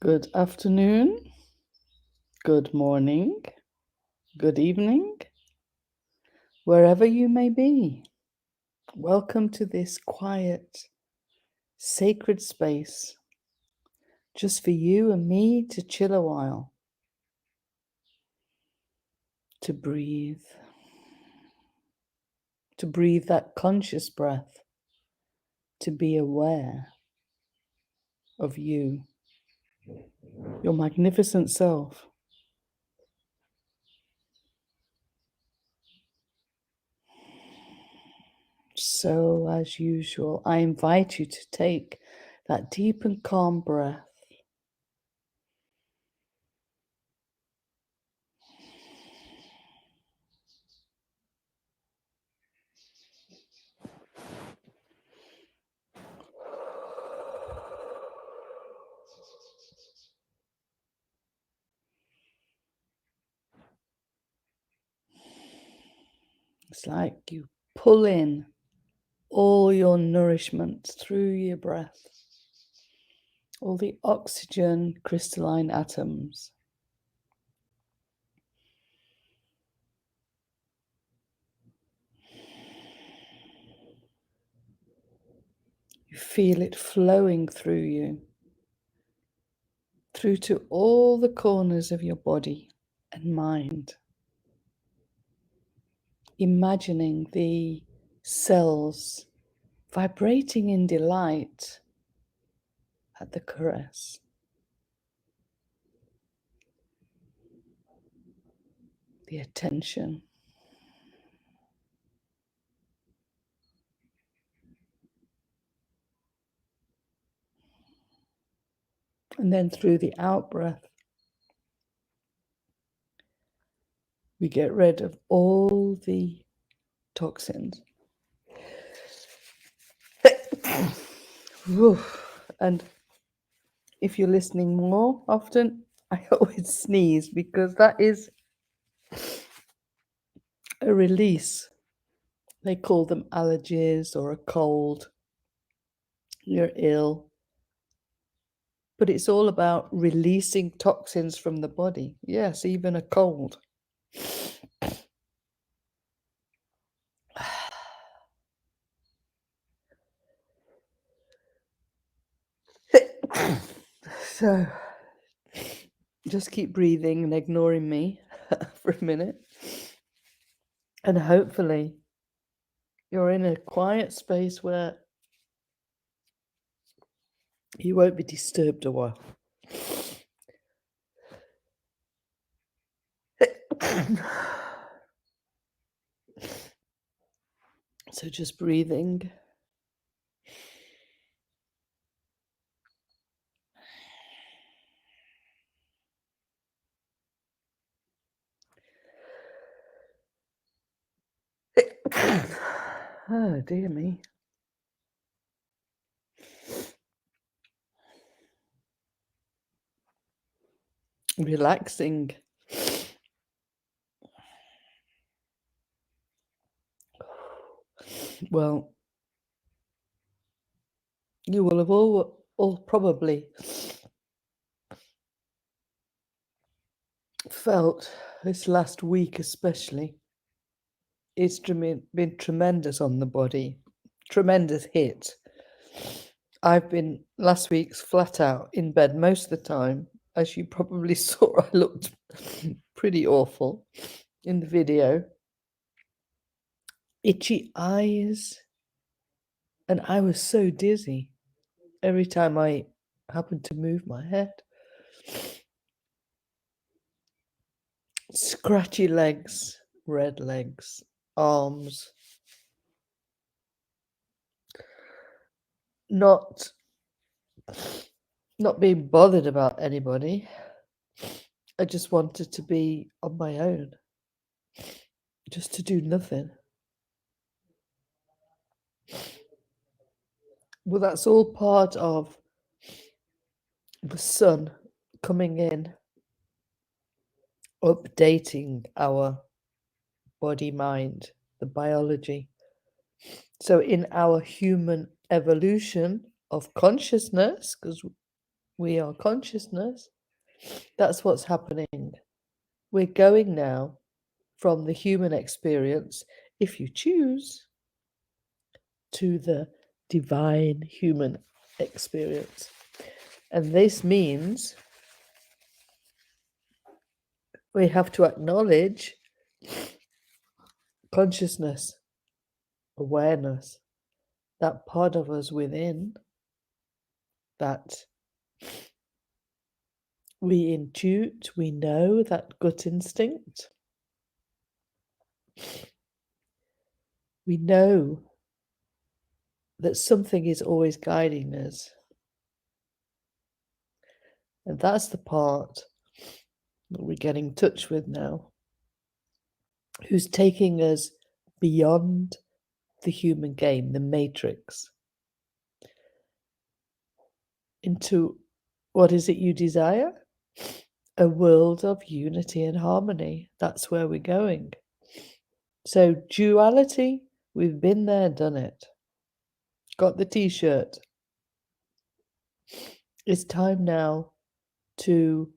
Good afternoon, good morning, good evening, wherever you may be. Welcome to this quiet, sacred space, just for you and me to chill a while, to breathe that conscious breath, to be aware of you, your magnificent self. So, as usual, I invite you to take that deep and calm breath. It's like you pull in all your nourishment through your breath, all the oxygen crystalline atoms. You feel it flowing through you, through to all the corners of your body and mind. Imagining the cells vibrating in delight at the caress. The attention. And then through the out breath, we get rid of all the toxins. And if you're listening more often, I always sneeze because that is a release. They call them allergies or a cold. You're ill. But it's all about releasing toxins from the body. Yes, even a cold. So just keep breathing and ignoring me for a minute. And hopefully you're in a quiet space where you won't be disturbed a while. So just breathing. Oh, dear me. Relaxing. Well, you will have all probably felt this last week especially. It's been tremendous on the body. Tremendous hit. I've been last week's flat out in bed most of the time. As you probably saw, I looked pretty awful in the video. Itchy eyes. And I was so dizzy every time I happened to move my head. Scratchy legs, red legs, arms. Not being bothered about anybody. I just wanted to be on my own. Just to do nothing. Well, that's all part of the sun coming in, updating our body, mind, the biology. So in our human evolution of consciousness, because We are consciousness. That's what's happening. We're going now from the human experience, if you choose, to the divine human experience. And this means we have to acknowledge consciousness, awareness, that part of us within that we intuit, we know, that gut instinct. We know that something is always guiding us. And that's the part that we're getting in touch with now, who's taking us beyond the human game, the matrix, into what is it you desire? A world of unity and harmony. That's where we're going. So, duality, we've been there, done it. Got the t-shirt. It's time now to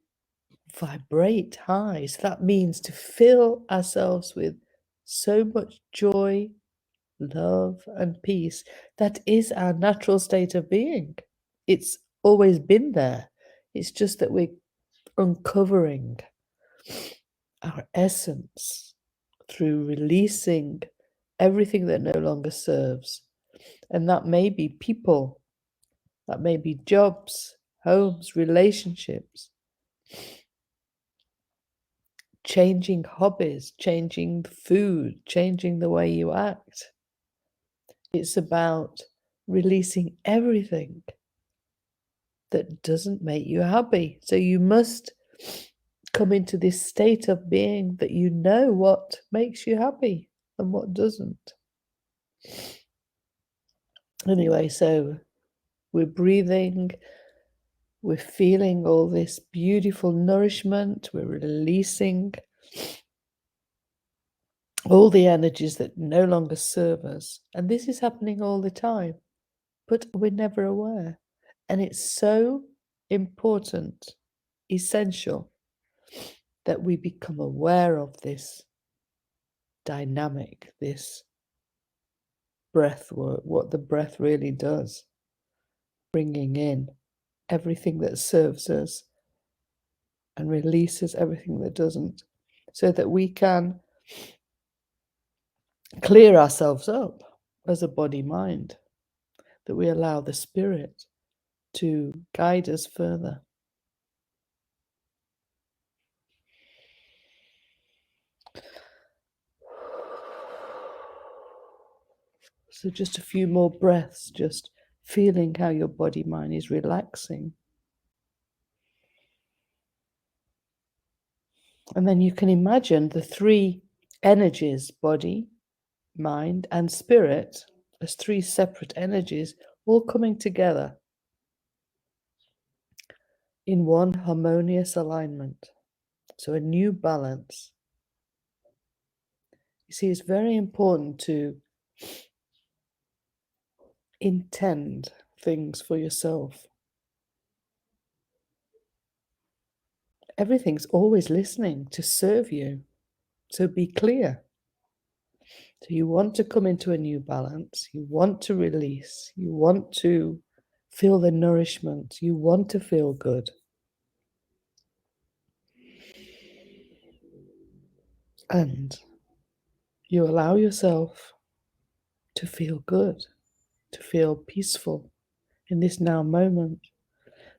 vibrate high. So that means to fill ourselves with so much joy, love, and peace. That is our natural state of being. It's always been there. It's just that we're uncovering our essence through releasing everything that no longer serves. And that may be people, that may be jobs, homes, relationships, changing hobbies, changing food, changing the way you act. It's about releasing everything that doesn't make you happy. So you must come into this state of being that you know what makes you happy and what doesn't. Anyway, so we're breathing, we're feeling all this beautiful nourishment, we're releasing all the energies that no longer serve us. And this is happening all the time, but we're never aware. And it's so important, essential, that we become aware of this dynamic, this breath work, what the breath really does, bringing in everything that serves us and releases everything that doesn't, so that we can clear ourselves up as a body mind, that we allow the spirit to guide us further. So just a few more breaths, just feeling how your body mind is relaxing. And then you can imagine the three energies, body, mind, and spirit, as three separate energies, all coming together in one harmonious alignment. So a new balance. You see, it's very important to intend things for yourself. Everything's always listening to serve you. So be clear. So you want to come into a new balance. You want to release. You want to feel the nourishment. You want to feel good. And you allow yourself to feel good, to feel peaceful in this now moment.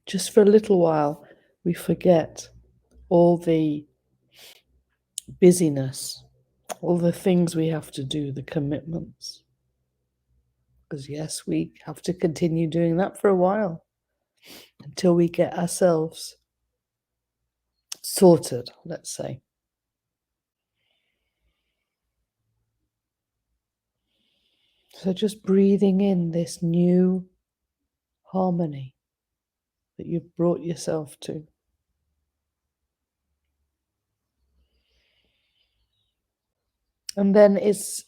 Just for a little while, we forget all the busyness, all the things we have to do, the commitments. Because yes, we have to continue doing that for a while until we get ourselves sorted, let's say. So just breathing in this new harmony that you've brought yourself to. And then it's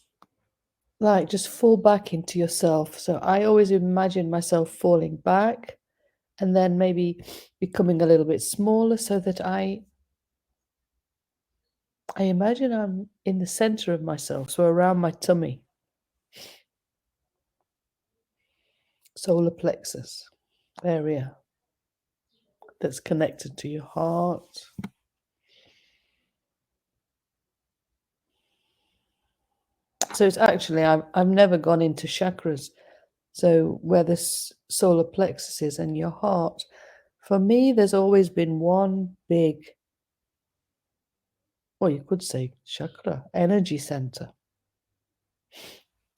like just fall back into yourself. So I always imagine myself falling back and then maybe becoming a little bit smaller so that I imagine I'm in the center of myself, so around my tummy, solar plexus area that's connected to your heart. So it's actually, I've never gone into chakras. So where the solar plexus is and your heart, for me, there's always been one big, well, you could say chakra, energy center,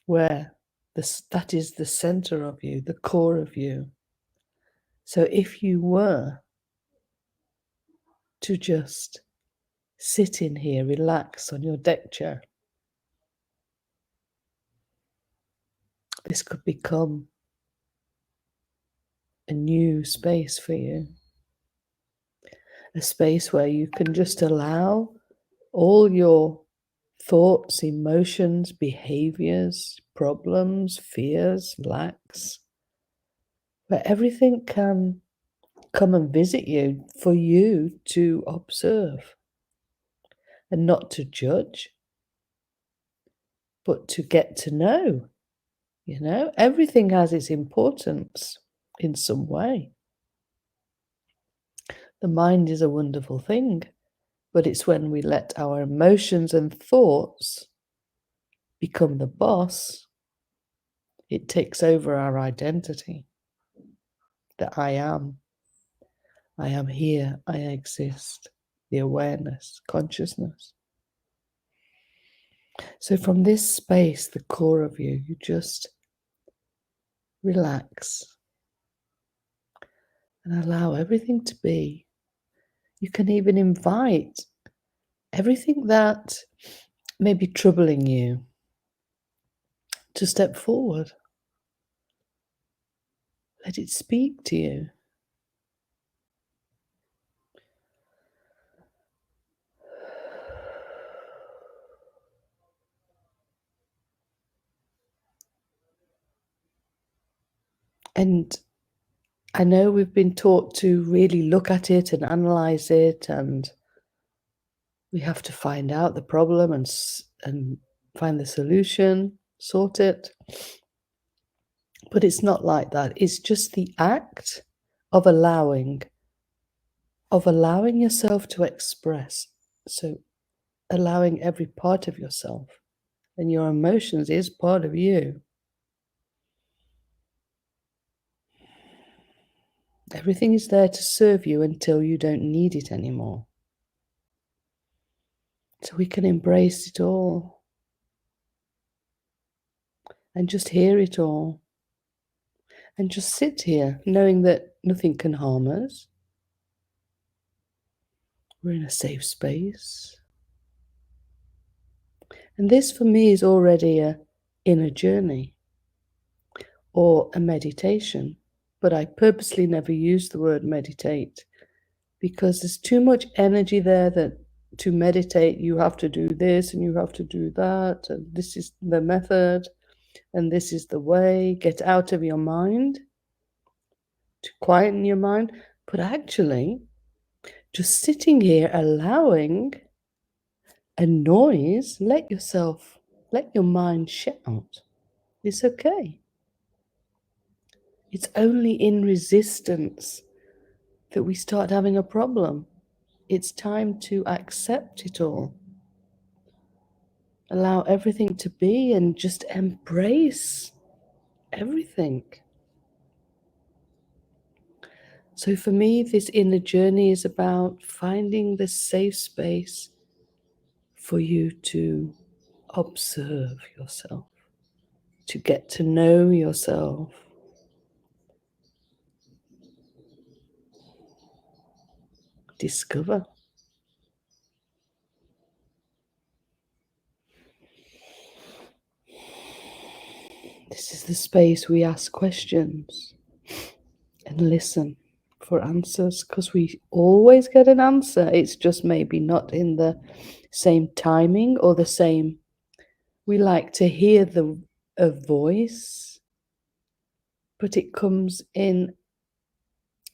where that is the center of you, the core of you. So if you were to just sit in here, relax on your deck chair, this could become a new space for you. A space where you can just allow all your thoughts, emotions, behaviors, problems, fears, lacks, where everything can come and visit you for you to observe and not to judge, but to get to know. You know, everything has its importance in some way. The mind is a wonderful thing, but it's when we let our emotions and thoughts become the boss, it takes over our identity. That I am here, I exist, the awareness, consciousness. So from this space, the core of you, you just relax and allow everything to be. You can even invite everything that may be troubling you to step forward. Let it speak to you. And I know we've been taught to really look at it and analyze it, and we have to find out the problem and find the solution, sort it. But it's not like that. It's just the act of allowing yourself to express. So allowing every part of yourself, and your emotions is part of you. Everything is there to serve you until you don't need it anymore. So we can embrace it all and just hear it all and just sit here knowing that nothing can harm us. We're in a safe space. And this for me is already a inner journey or a meditation. But I purposely never use the word meditate because there's too much energy there that to meditate you have to do this and you have to do that, and this is the method and this is the way. Get out of your mind, to quieten your mind. But actually, just sitting here allowing a noise, let your mind shout. It's okay. It's only in resistance that we start having a problem. It's time to accept it all. Allow everything to be and just embrace everything. So for me, this inner journey is about finding the safe space for you to observe yourself, to get to know yourself, discover. This is the space we ask questions and listen for answers, because we always get an answer. It's just maybe not in the same timing or the same. We like to hear a voice, but it comes in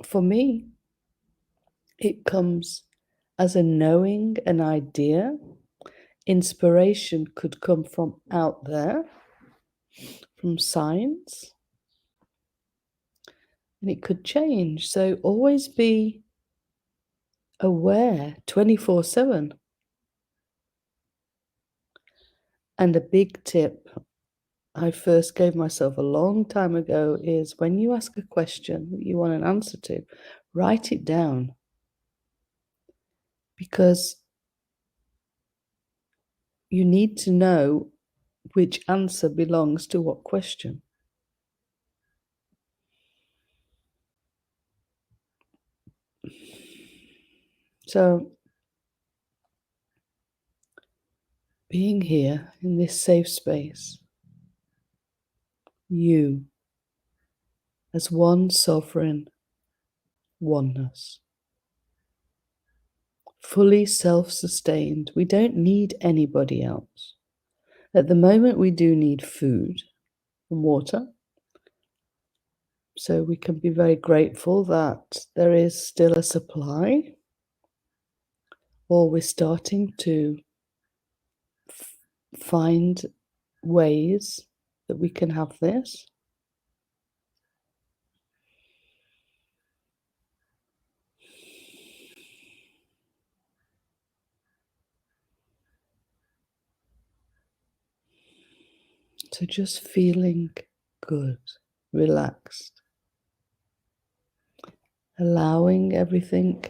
For me, it comes as a knowing, an idea. Inspiration could come from out there, from science, and it could change. So always be aware 24/7. And a big tip I first gave myself a long time ago is when you ask a question that you want an answer to, write it down. Because you need to know which answer belongs to what question. So, being here in this safe space, you, as one sovereign oneness, fully self-sustained. We don't need anybody else. At the moment, we do need food and water. So we can be very grateful that there is still a supply, or we're starting to find ways that we can have this. So just feeling good, relaxed, allowing everything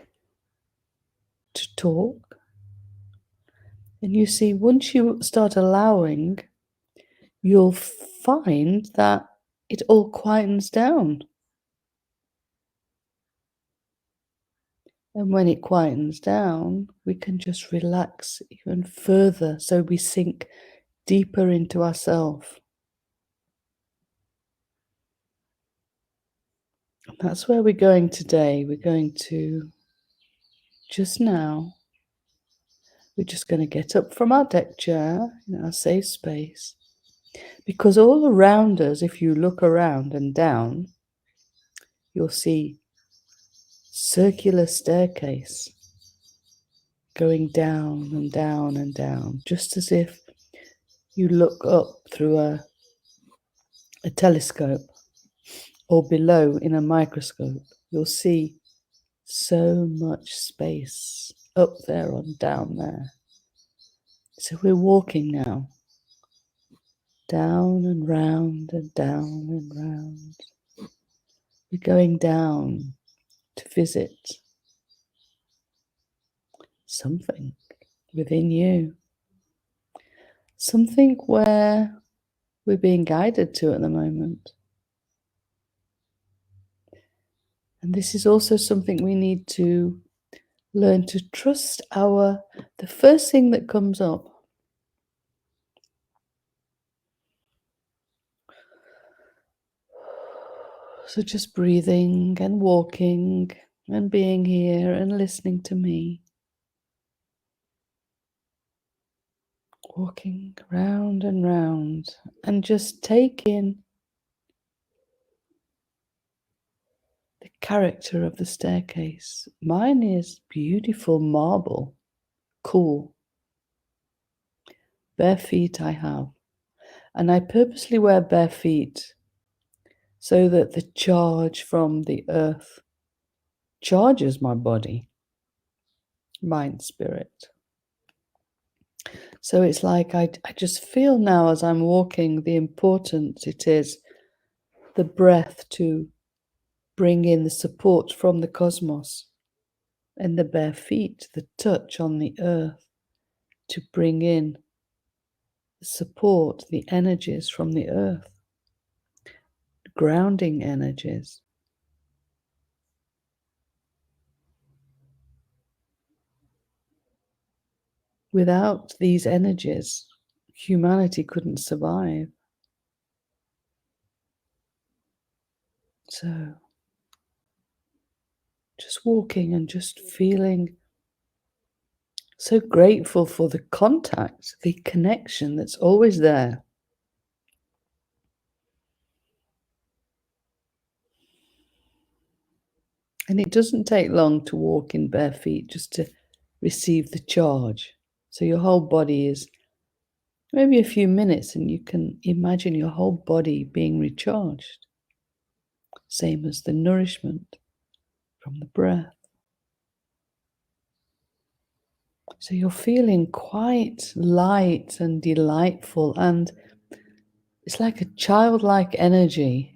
to talk. And you see, once you start allowing, you'll find that it all quietens down. And when it quietens down, we can just relax even further, so we sink deeper into ourselves. And that's where we're going today. We're going to, just now, we're just going to get up from our deck chair in our safe space. Because all around us, if you look around and down, you'll see circular staircase going down and down and down, just as if you look up through a telescope or below in a microscope. You'll see so much space up there and down there. So we're walking now, down and round and down and round. We're going down to visit something within you, something where we're being guided to at the moment. And this is also something we need to learn to trust the first thing that comes up. So just breathing and walking and being here and listening to me. Walking round and round and just take in the character of the staircase. Mine is beautiful marble, cool. Bare feet I have. And I purposely wear bare feet so that the charge from the earth charges my body, mind, spirit. So it's like I just feel now as I'm walking the importance it is, the breath to bring in the support from the cosmos, and the bare feet, the touch on the earth to bring in the support, the energies from the earth, grounding energies. Without these energies, humanity couldn't survive. So, just walking and just feeling so grateful for the contact, the connection that's always there. And it doesn't take long to walk in bare feet just to receive the charge. So your whole body is maybe a few minutes and you can imagine your whole body being recharged. Same as the nourishment from the breath. So you're feeling quite light and delightful, and it's like a childlike energy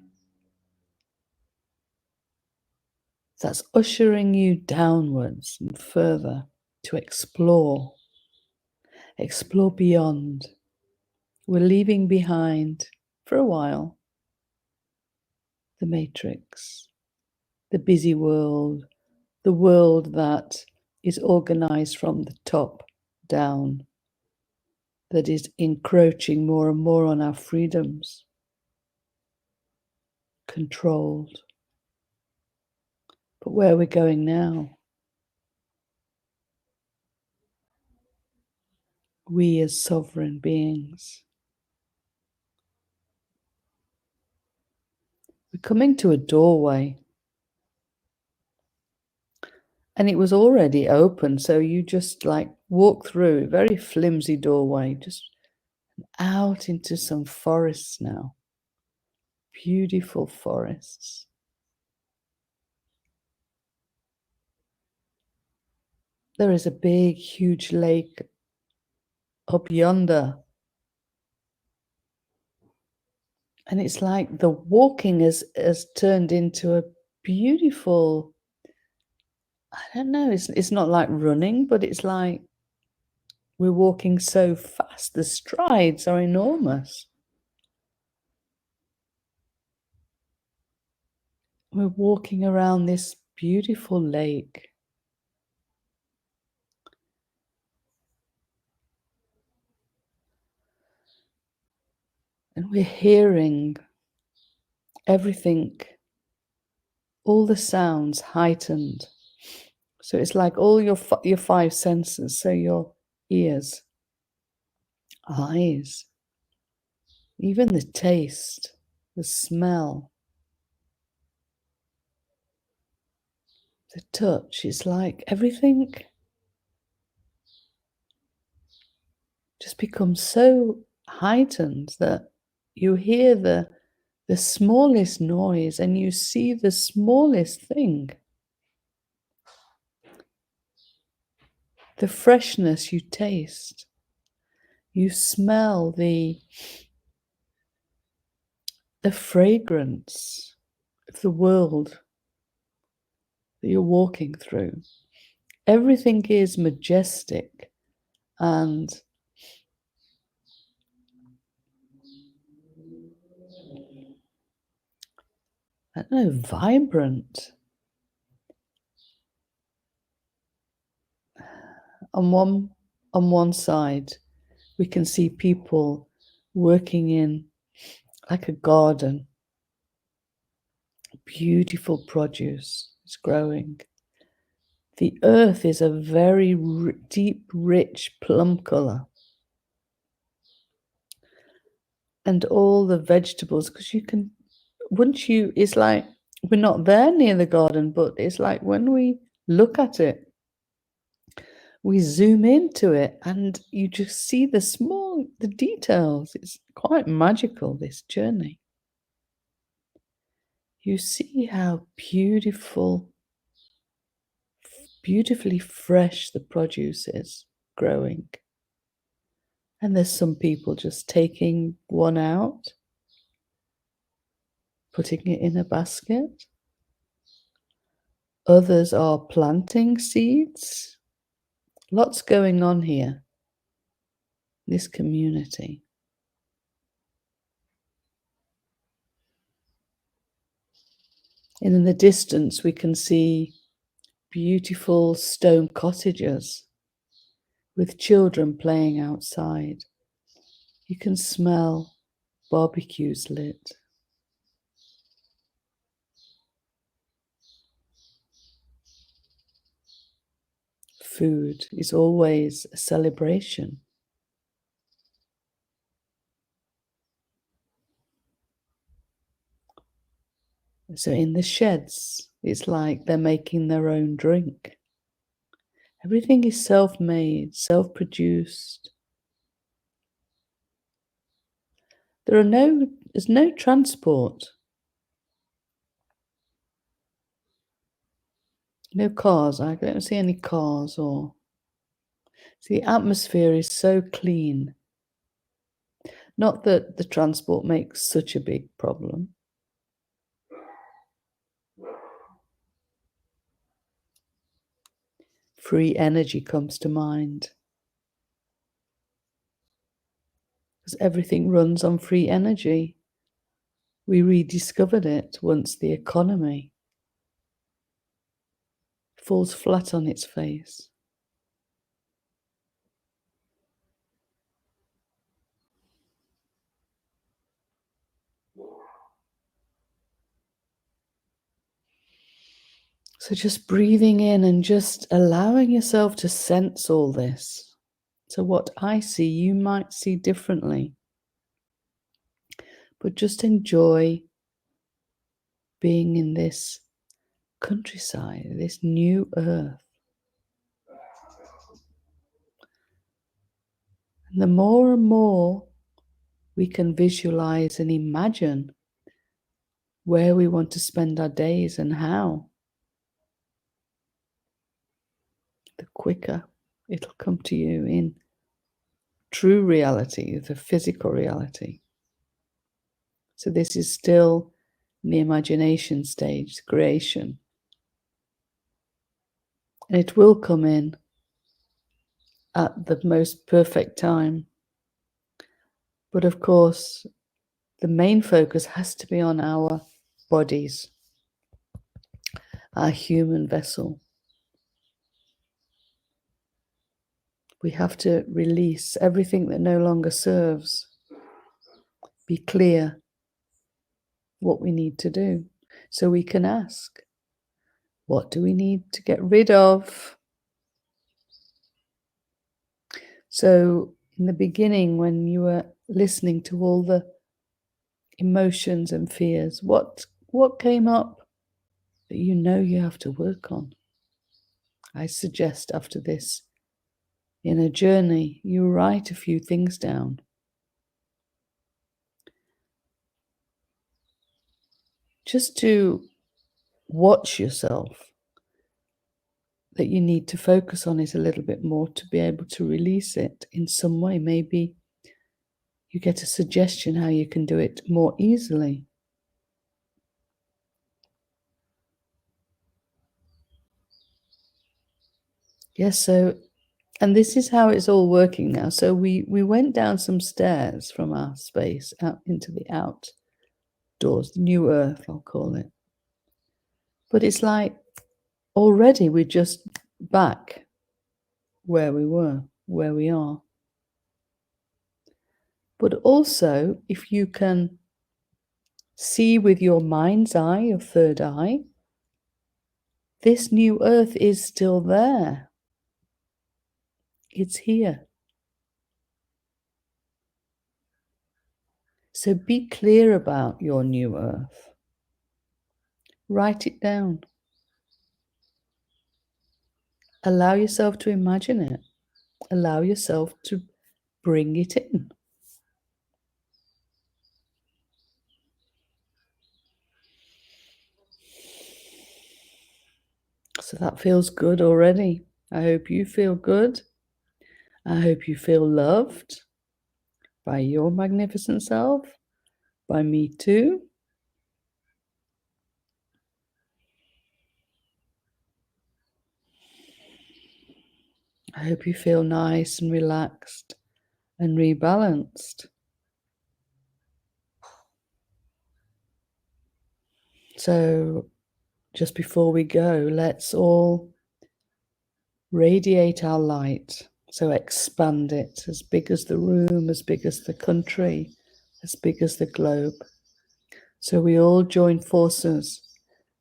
that's ushering you downwards and further to explore beyond. We're leaving behind, for a while, the matrix, the busy world, the world that is organized from the top down, that is encroaching more and more on our freedoms, controlled. But where we're going now, we as sovereign beings, we're coming to a doorway. And it was already open, so you just like walk through a very flimsy doorway, just out into some forests now. Beautiful forests. There is a big, huge lake up yonder. And it's like the walking has turned into a beautiful, I don't know, it's not like running, but it's like we're walking so fast. The strides are enormous. We're walking around this beautiful lake. And we're hearing everything, all the sounds heightened. So it's like all your five senses, so your ears, eyes, even the taste, the smell, the touch. It's like everything just becomes so heightened that you hear the smallest noise and you see the smallest thing. The freshness you taste. You smell the fragrance of the world that you're walking through. Everything is majestic and I don't know, vibrant. On one side, we can see people working in like a garden. Beautiful produce is growing. The earth is a very deep, rich plum color. And all the vegetables, because you can, it's like, we're not there near the garden, but it's like when we look at it, we zoom into it and you just see the details. It's quite magical, this journey. You see how beautifully fresh the produce is growing. And there's some people just taking one out, putting it in a basket. Others are planting seeds. Lots going on here, this community. And in the distance, we can see beautiful stone cottages with children playing outside. You can smell barbecues lit. Food is always a celebration. So in the sheds, It's like they're making their own drink. Everything is self-made, self-produced. There's no transport. No cars. I don't see any cars or... See, the atmosphere is so clean. Not that the transport makes such a big problem. Free energy comes to mind. Because everything runs on free energy. We rediscovered it once the economy falls flat on its face. So just breathing in and just allowing yourself to sense all this. So what I see, you might see differently. But just enjoy being in this countryside, this new earth. And the more and more we can visualize and imagine where we want to spend our days and how, the quicker it'll come to you in true reality, the physical reality. So this is still in the imagination stage, the creation. And it will come in at the most perfect time. But of course, the main focus has to be on our bodies, our human vessel. We have to release everything that no longer serves. Be clear what we need to do. So we can ask, what do we need to get rid of? So in the beginning, when you were listening to all the emotions and fears, what came up that you know you have to work on? I suggest after this, in a journey, you write a few things down. Just to watch yourself, that you need to focus on it a little bit more to be able to release it in some way. Maybe you get a suggestion how you can do it more easily. Yes, so, and this is how it's all working now. So we went down some stairs from our space out into the outdoors, the new earth, I'll call it. But it's like already we're just back where we were, where we are. But also, if you can see with your mind's eye, your third eye, this new earth is still there. It's here. So be clear about your new earth. Write it down. Allow yourself to imagine it. Allow yourself to bring it in. So that feels good already. I hope you feel good. I hope you feel loved by your magnificent self, by me too. I hope you feel nice and relaxed and rebalanced. So just before we go, let's all radiate our light. So expand it as big as the room, as big as the country, as big as the globe. So we all join forces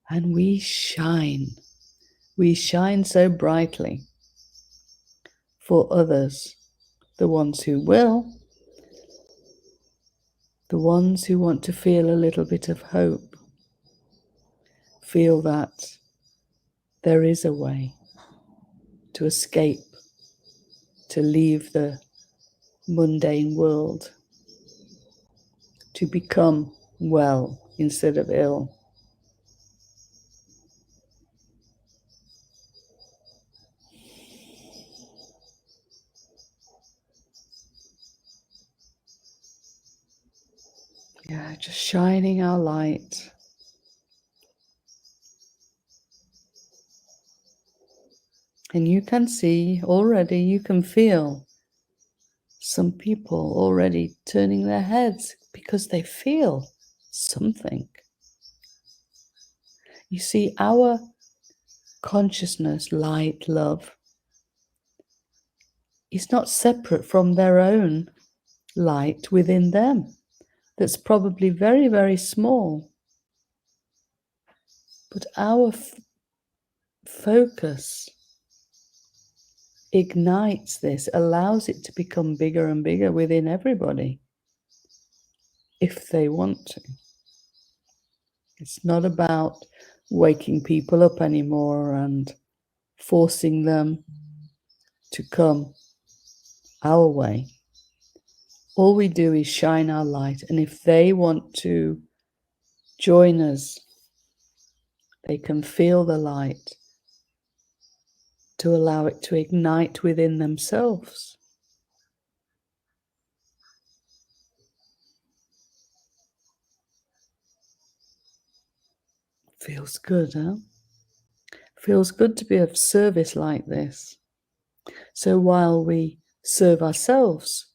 and we shine. We shine so brightly for others, the ones who will, the ones who want to feel a little bit of hope, feel that there is a way to escape, to leave the mundane world, to become well instead of ill. Yeah, just shining our light. And you can see already, you can feel some people already turning their heads because they feel something. You see, our consciousness, light, love, is not separate from their own light within them. That's probably very, very small. But our focus ignites this, allows it to become bigger and bigger within everybody, if they want to. It's not about waking people up anymore and forcing them to come our way. All we do is shine our light, and if they want to join us, they can feel the light to allow it to ignite within themselves. Feels good, huh? Feels good to be of service like this. So while we serve ourselves,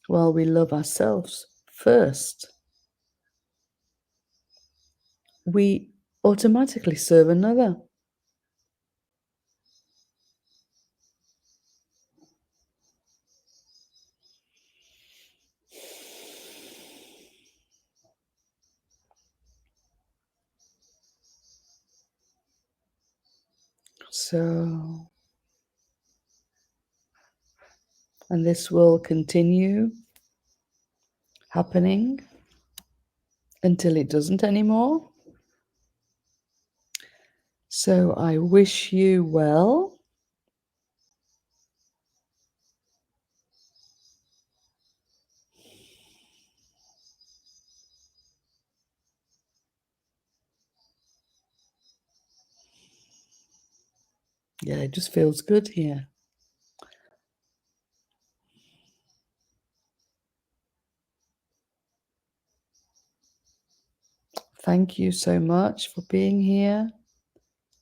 while we love ourselves first, we automatically serve another. So, and this will continue happening until it doesn't anymore. So I wish you well. Yeah, it just feels good here. Thank you so much for being here,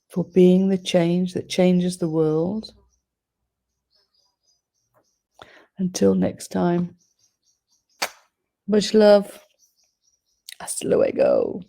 for being the change that changes the world. Until next time, much love. Hasta luego.